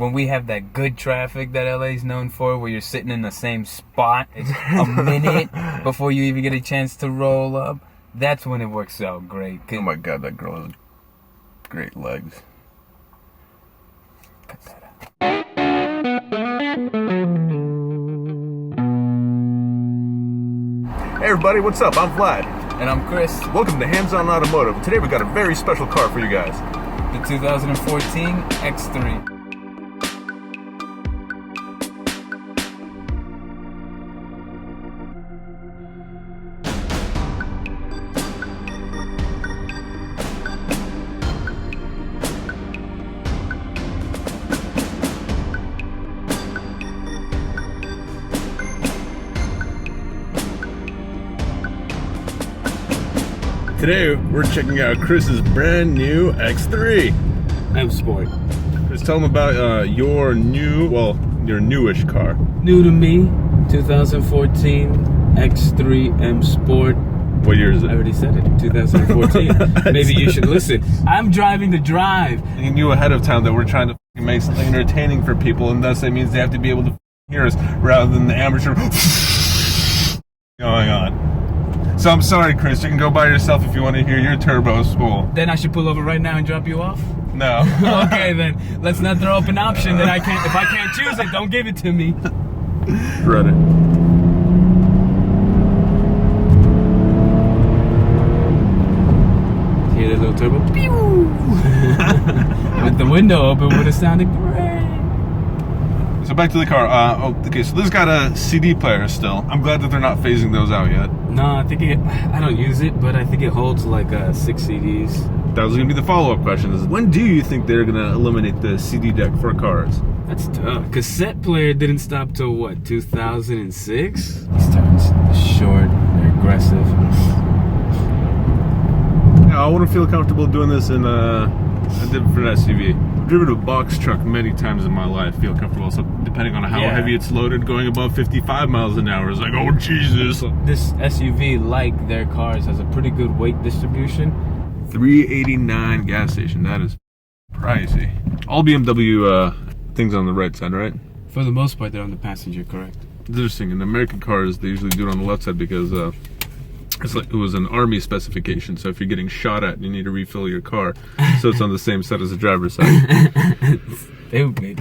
when we have that good traffic that LA's known for, where you're sitting in the same spot, it's a minute before you even get a chance to roll up, that's when it works out great. Oh my God, that girl has great legs. Cut that out. Hey everybody, what's up? I'm Vlad. And I'm Kris. Welcome to Hands On Automotive. Today we got a very special car for you guys. The 2014 X3. Today we're checking out Kris's brand new X3. M Sport. Just tell them about your newish car. New to me, 2014 X3 M Sport. What year is it? I already said it, 2014. Maybe you should listen. I'm driving the drive. You knew ahead of time that we're trying to make something entertaining for people, and thus that means they have to be able to hear us rather than the amateur going on. So I'm sorry, Kris. You can go by yourself if you want to hear your turbo spool. Then I should pull over right now and drop you off? No. Okay, then let's not throw up an option that if I can't choose it, don't give it to me. Read it. Hear that little turbo? Pew! With the window open would have sounded great. So back to the car. Okay, so this got a CD player still. I'm glad that they're not phasing those out yet. No, I think I don't use it, but I think it holds like 6 CDs. That was going to be the follow-up question. Is when do you think they're going to eliminate the CD deck for cars? That's tough. Cassette player didn't stop till what, 2006? These turns are short, they're aggressive. Yeah, I want to feel comfortable doing this in a different SUV. I've driven a box truck many times in my life, feel comfortable. So depending on how heavy it's loaded, going above 55 miles an hour is like, oh Jesus. This SUV, like their cars, has a pretty good weight distribution. $389 gas station, that is pricey. All BMW things on the right side, right? For the most part, they're on the passenger, correct? It's interesting. In American cars, they usually do it on the left side because it's like it was an army specification. So if you're getting shot at, you need to refill your car, so it's on the same side as the driver's side. Stupid.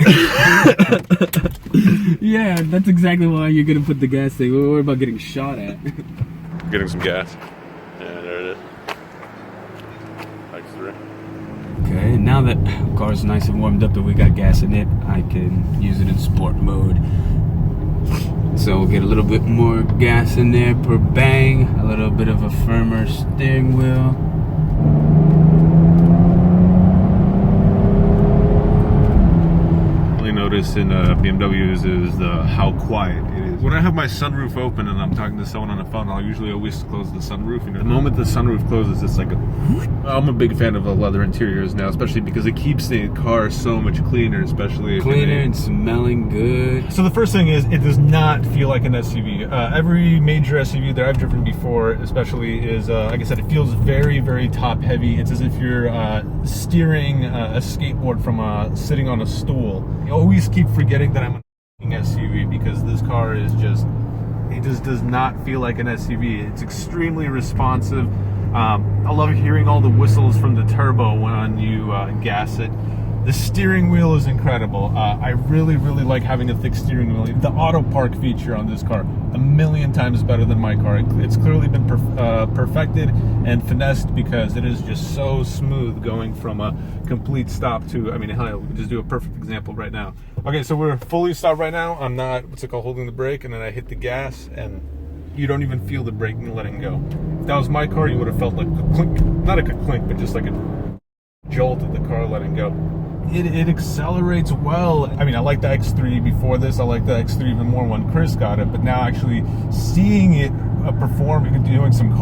Yeah, that's exactly why you're gonna put the gas thing. We're worried about getting shot at. Getting some gas. Yeah, there it is. X3. Okay, now that the car's nice and warmed up and we got gas in it, I can use it in sport mode. So we'll get a little bit more gas in there per bang, a little bit of a firmer steering wheel. Only notice in BMWs is how quiet it is. When I have my sunroof open and I'm talking to someone on the phone, I'll usually always close the sunroof. You know, the moment the sunroof closes, it's like I'm a big fan of the leather interiors now, especially because it keeps the car so much cleaner, especially cleaner and smelling good. So the first thing is, it does not feel like an SUV. Every major SUV that I've driven before, especially, is like I said, it feels very, very top heavy. It's as if you're steering a skateboard from sitting on a stool. I always keep forgetting that I'm an SUV because this car is just does not feel like an SUV. It's extremely responsive. I love hearing all the whistles from the turbo when you gas it. The steering wheel is incredible. I really, really like having a thick steering wheel. The auto park feature on this car, 1,000,000 times better than my car. It's clearly been perfected and finessed because it is just so smooth going from a complete stop to, I mean, hell, we can just do a perfect example right now. Okay, so we're fully stopped right now. I'm not, what's it called, holding the brake, and then I hit the gas, and you don't even feel the braking letting go. If that was my car, you would have felt like a clink, not a clink, but just like a jolt of the car letting go. It accelerates well. I mean, I like the X3 before this. I like the X3 even more when Kris got it. But now actually seeing it perform, doing some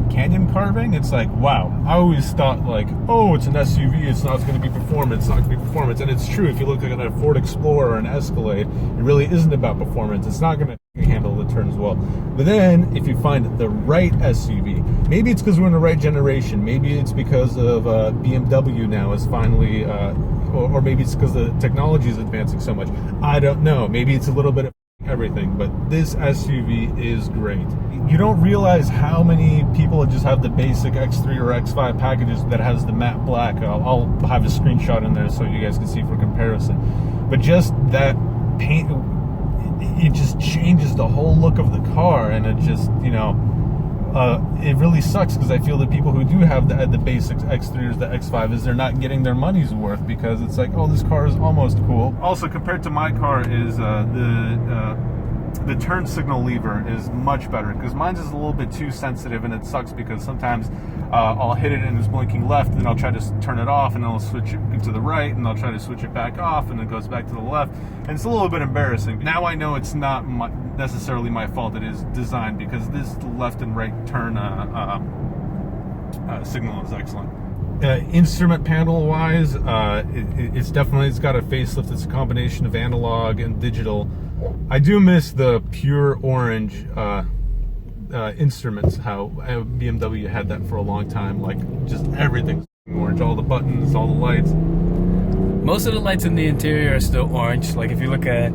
canyon carving, it's like, wow. I always thought like, oh, it's an SUV. It's not going to be performance. It's not going to be performance. And it's true. If you look at a Ford Explorer or an Escalade, it really isn't about performance. It's not going to handle the turns well. But then if you find the right SUV, maybe it's because we're in the right generation. Maybe it's because of BMW now is finally or maybe it's because the technology is advancing so much. I don't know. Maybe it's a little bit of everything, but this SUV is great. You don't realize how many people just have the basic X3 or X5 packages that has the matte black. I'll have a screenshot in there so you guys can see for comparison. But just that paint, it just changes the whole look of the car, and it just, you know, it really sucks because I feel that people who do have the basic X3 or the X5 is they're not getting their money's worth, because it's like, oh, this car is almost cool. Also, compared to my car, is the turn signal lever is much better, because mine's is a little bit too sensitive, and it sucks because sometimes I'll hit it and it's blinking left, and then I'll try to turn it off, and then I'll switch it to the right, and I'll try to switch it back off, and it goes back to the left, and it's a little bit embarrassing. Now I know it's not necessarily my fault. It is designed, because this left and right turn signal is excellent. Instrument panel wise, it's got a facelift. It's a combination of analog and digital. I do miss the pure orange instruments, how BMW had that for a long time, like just everything's orange, all the buttons, all the lights. Most of the lights in the interior are still orange. Like if you look at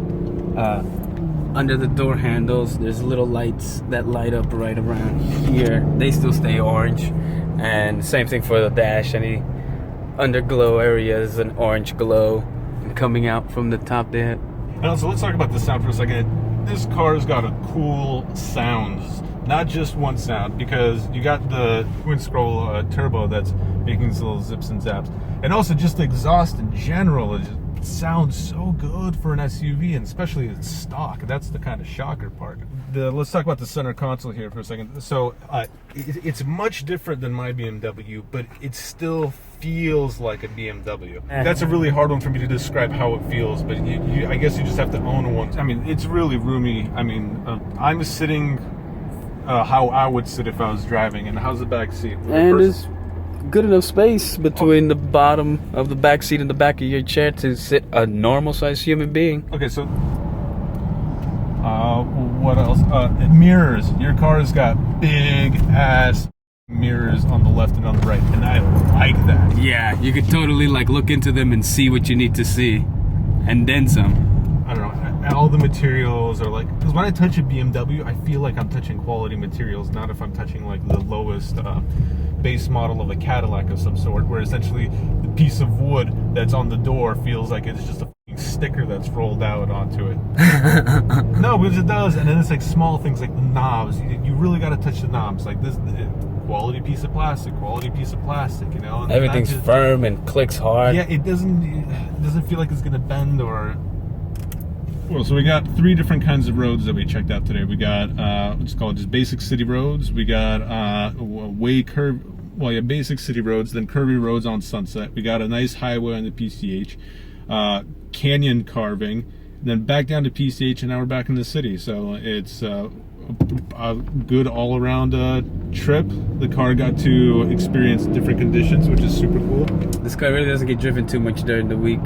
under the door handles, there's little lights that light up right around here. They still stay orange. And same thing for the dash. Any underglow areas, an orange glow coming out from the top there. And also, let's talk about the sound for a second. This car's got a cool sounds, not just one sound, because you got the twin scroll turbo that's making these little zips and zaps, and also just the exhaust in general. It just sounds so good for an SUV, and especially its stock. That's the kind of shocker part. Let's talk about the center console here for a second. So it's much different than my BMW, but it still feels like a BMW. That's a really hard one for me to describe how it feels, but I guess you just have to own one. I mean, it's really roomy. I mean, I'm sitting how I would sit if I was driving. And how's the back seat? And there's good enough space between the bottom of the back seat and the back of your chair to sit a normal sized human being. Okay, so what else? Mirrors. Your car's got big ass mirrors on the left and on the right, and I like that. Yeah, you could totally like look into them and see what you need to see, and then some. I don't know. All the materials are like, because when I touch a BMW, I feel like I'm touching quality materials, not if I'm touching like the lowest base model of a Cadillac of some sort, where essentially the piece of wood that's on the door feels like it's just a sticker that's rolled out onto it. No, because it does. And then it's like small things like the knobs. You really got to touch the knobs. Like this quality piece of plastic, you know. And everything's just firm and clicks hard. Yeah, it doesn't feel like it's gonna bend or. Well, so we got 3 different kinds of roads that we checked out today. We got what's called just basic city roads. We got basic city roads, then curvy roads on Sunset. We got a nice highway on the PCH, canyon carving, then back down to PCH, and now we're back in the city. So it's a good all-around trip. The car got to experience different conditions, which is super cool. This car really doesn't get driven too much during the week,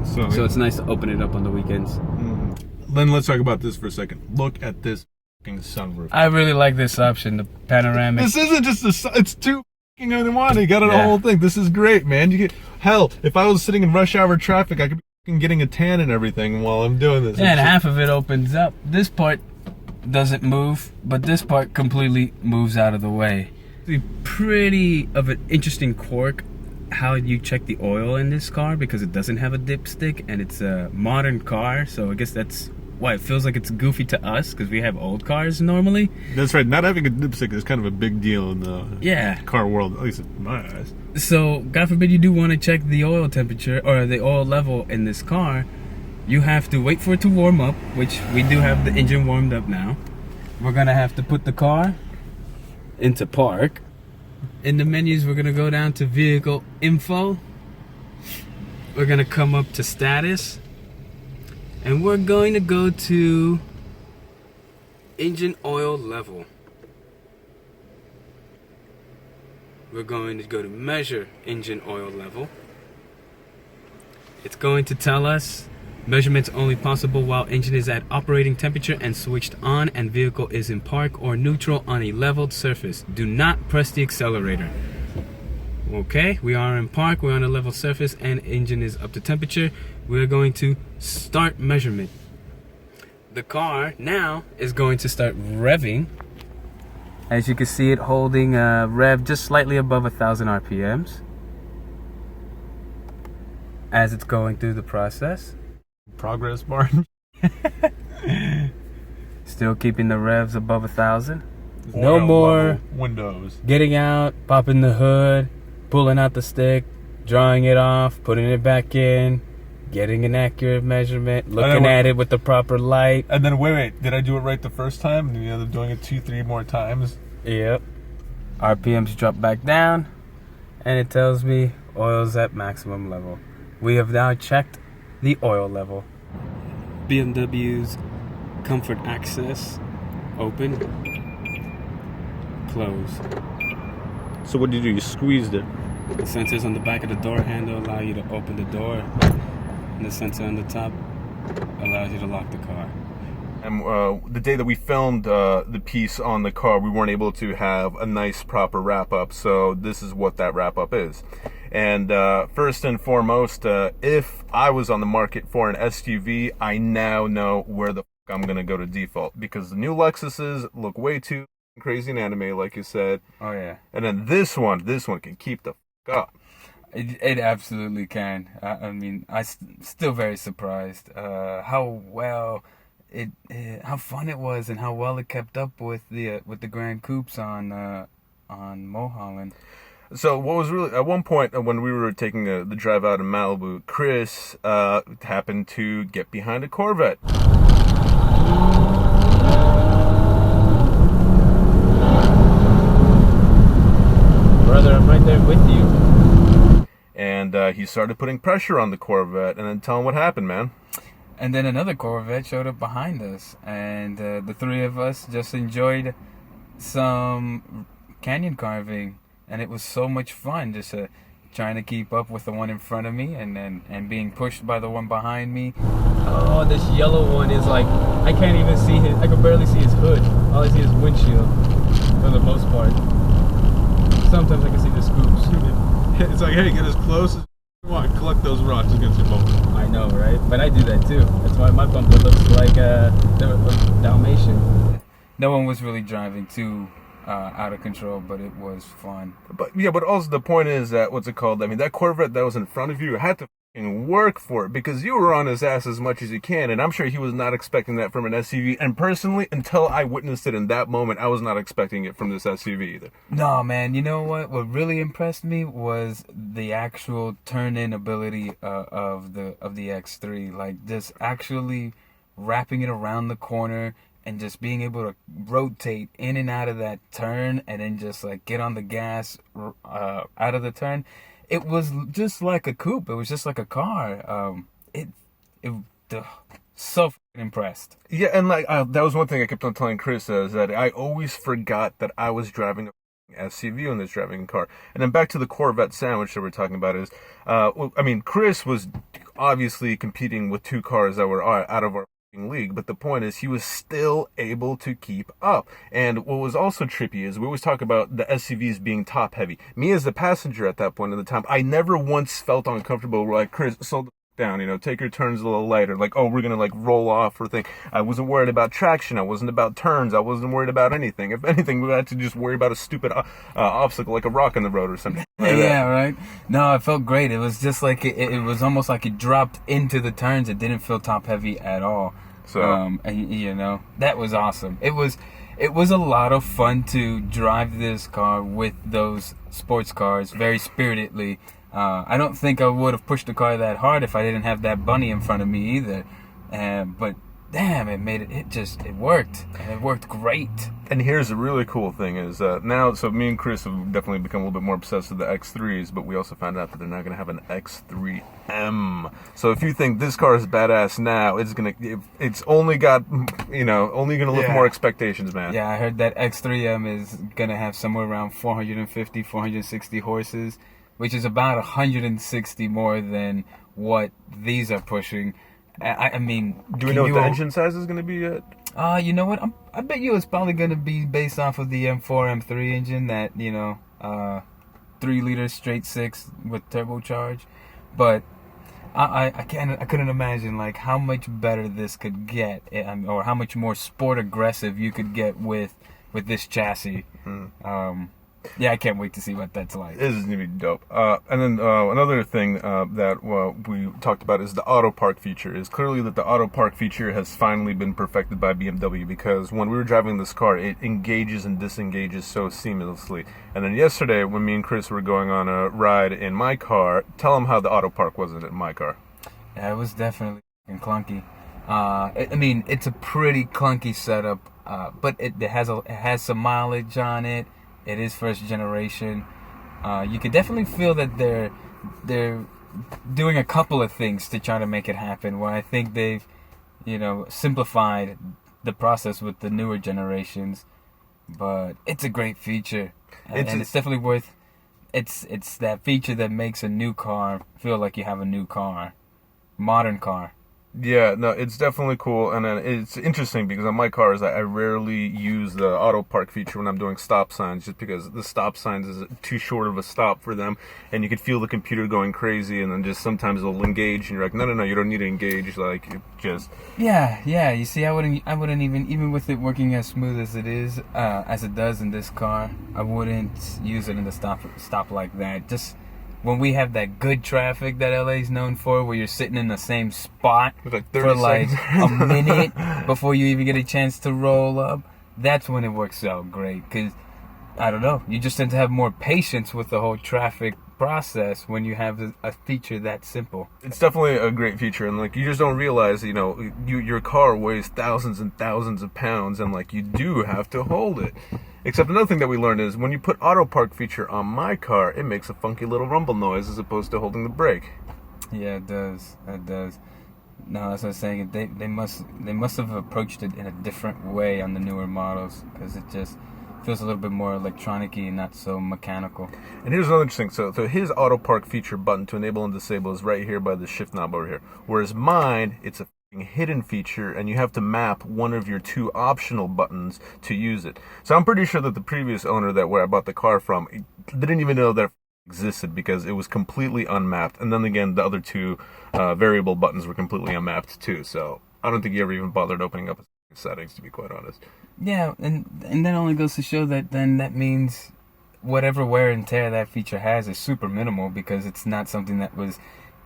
so it's nice to open it up on the weekends. Then let's talk about this for a second. Look at this fucking sunroof. I really like this option, the panoramic. This isn't just it's too fucking in-one. You got it, the whole thing. This is great, man. You get, hell, if I was sitting in rush hour traffic, I could be getting a tan and everything while I'm doing this. Yeah, and half of it opens up. This part doesn't move, but this part completely moves out of the way. It's pretty of an interesting quirk how you check the oil in this car, because it doesn't have a dipstick, and it's a modern car, so I guess that's why it feels like it's goofy to us, because we have old cars normally. That's right. Not having a dipstick is kind of a big deal in the car world, at least in my eyes. So, God forbid you do want to check the oil temperature or the oil level in this car, you have to wait for it to warm up, which we do have the engine warmed up now. We're going to have to put the car into park. In the menus, we're going to go down to vehicle info. We're going to come up to status. And we're going to go to engine oil level. We're going to go to measure engine oil level. It's going to tell us measurements only possible while engine is at operating temperature and switched on and vehicle is in park or neutral on a leveled surface. Do not press the accelerator. Okay, we are in park, we're on a level surface, and engine is up to temperature. We're going to start measurement. The car now is going to start revving. As you can see, it holding a rev just slightly above 1,000 RPMs as it's going through the process. Progress bar. Still keeping the revs above 1,000. No Oil more level windows. getting out, popping the hood, pulling out the stick, drawing it off, putting it back in, getting an accurate measurement, looking at it with the proper light. And then wait, did I do it right the first time? And then you end up doing it 2-3 more times. Yep. RPMs drop back down, and it tells me oil's at maximum level. We have now checked the oil level. BMW's comfort access, open, close. So what did you do? You squeezed it. The sensors on the back of the door handle allow you to open the door, and the sensor on the top allows you to lock the car. And the day that we filmed the piece on the car, we weren't able to have a nice proper wrap-up, so this is what that wrap-up is. And first and foremost, if I was on the market for an SUV, I now know where the fuck I'm gonna go to default, because the new Lexuses look way too crazy in anime, like you said. Oh yeah. And then this one can keep the fuck up. It absolutely can. I mean, still very surprised how well how fun it was, and how well it kept up with the Grand Coupes on Mulholland. So what was really, at one point when we were taking the drive out in Malibu, Kris happened to get behind a Corvette. Brother, I'm right there with you. And he started putting pressure on the Corvette, and then tell him what happened, man. And then another Corvette showed up behind us, and the three of us just enjoyed some canyon carving, and it was so much fun, just trying to keep up with the one in front of me, and being pushed by the one behind me. Oh, this yellow one is like, I can't even see I can barely see his hood. All I see is windshield, for the most part. Sometimes I can see the scoops. It's like, hey, get as close as you want. Collect those rocks against your bumper. I know, right? But I do that too. That's why my bumper looks like a Dalmatian. No one was really driving too out of control, but it was fun. But yeah, but also the point is that, what's it called? I mean, that Corvette that was in front of you had to fucking work for it, because you were on his ass as much as you can, and I'm sure he was not expecting that from an SUV. And personally, until I witnessed it in that moment, I was not expecting it from this SUV either. No, man, you know what? What really impressed me was the actual turn-in ability of the X3. Like, just actually wrapping it around the corner and just being able to rotate in and out of that turn, and then just like get on the gas out of the turn. It was just like a coupe. It was just like a car. So fucking impressed. Yeah, and like that was one thing I kept on telling Kris, is that I always forgot that I was driving a SUV on this driving car. And then back to the Corvette sandwich that we're talking about is, I mean, Kris was obviously competing with two cars that were out of our league, but the point is he was still able to keep up. And what was also trippy is we always talk about the SUVs being top heavy. Me as the passenger at that point in the time, I never once felt uncomfortable. We're like, Kris, slow down, you know, take your turns a little lighter, like, oh, we're gonna like roll off or thing. I wasn't worried about traction, I wasn't about turns, I wasn't worried about anything. If anything, we had to just worry about a stupid obstacle like a rock in the road or something like that. Yeah, right. No, it felt great. It was just like it was almost like it dropped into the turns. It didn't feel top heavy at all. So and you know, that was awesome. It was a lot of fun to drive this car with those sports cars very spiritedly. I don't think I would have pushed the car that hard if I didn't have that bunny in front of me either. But damn, it worked. And it worked great. And here's the really cool thing is now, so me and Kris have definitely become a little bit more obsessed with the X3s, but we also found out that they're not going to have an X3M. So if you think this car is badass now, it's only got, you know, only going to lift more expectations, man. Yeah, I heard that X3M is going to have somewhere around 450, 460 horses, which is about 160 more than what these are pushing. I mean, do we know what the engine size is going to be yet? You know what? I bet you it's probably going to be based off of the M4, M3 engine that, you know, 3-liter straight six with turbocharge, but I couldn't imagine like how much better this could get, or how much more sport aggressive you could get with this chassis. Yeah, I can't wait to see what that's like. This is gonna be dope. And then another thing that we talked about is the auto park feature. Is clearly that the auto park feature has finally been perfected by BMW, because when we were driving this car, it engages and disengages so seamlessly. And then yesterday, when me and Chris were going on a ride in my car, tell them how the auto park was in my car. Yeah, it was definitely clunky. I mean, it's a pretty clunky setup, but it has some mileage on it. It is first generation. You could definitely feel that they're doing a couple of things to try to make it happen. Where I think they've, simplified the process with the newer generations. But it's a great feature, and it's definitely worth. It's that feature that makes a new car feel like you have a new car, modern car. Yeah, no, it's definitely cool, and it's interesting because on my cars, I rarely use the auto park feature when I'm doing stop signs, just because the stop signs is too short of a stop for them, and you can feel the computer going crazy, and then just sometimes it'll engage, and you're like, no, you don't need to engage, like, it just... Yeah, you see, I wouldn't even with it working as smooth as it is, as it does in this car, I wouldn't use it in the stop like that. Just... when we have that good traffic that LA's known for, where you're sitting in the same spot for like a minute before you even get a chance to roll up, that's when it works out great. Because, I don't know, you just tend to have more patience with the whole traffic process when you have a feature that simple. It's definitely a great feature, and like, you just don't realize, your car weighs thousands and thousands of pounds, and like, you do have to hold it. Except another thing that we learned is when you put auto park feature on my car, it makes a funky little rumble noise as opposed to holding the brake. Yeah, it does. It does. No, that's what I was saying. They must have approached it in a different way on the newer models, because it just feels a little bit more electronic-y and not so mechanical. And here's another interesting. So his auto park feature button to enable and disable is right here by the shift knob over here. Whereas mine, it's a hidden feature, and you have to map one of your two optional buttons to use it. So I'm pretty sure that the previous owner where I bought the car from didn't even know that existed, because it was completely unmapped. And then again, the other two variable buttons were completely unmapped too. So I don't think he ever even bothered opening up settings, to be quite honest. Yeah, and that only goes to show that then that means whatever wear and tear that feature has is super minimal, because it's not something that was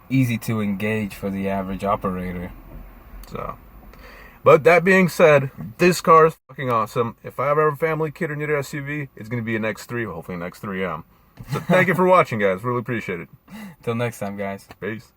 easy to engage for the average operator. So, but that being said, this car is fucking awesome. If I ever have a family kid or need an SUV, it's going to be an X3, hopefully an X3M. So thank you for watching, guys. Really appreciate it. Till next time, guys. Peace.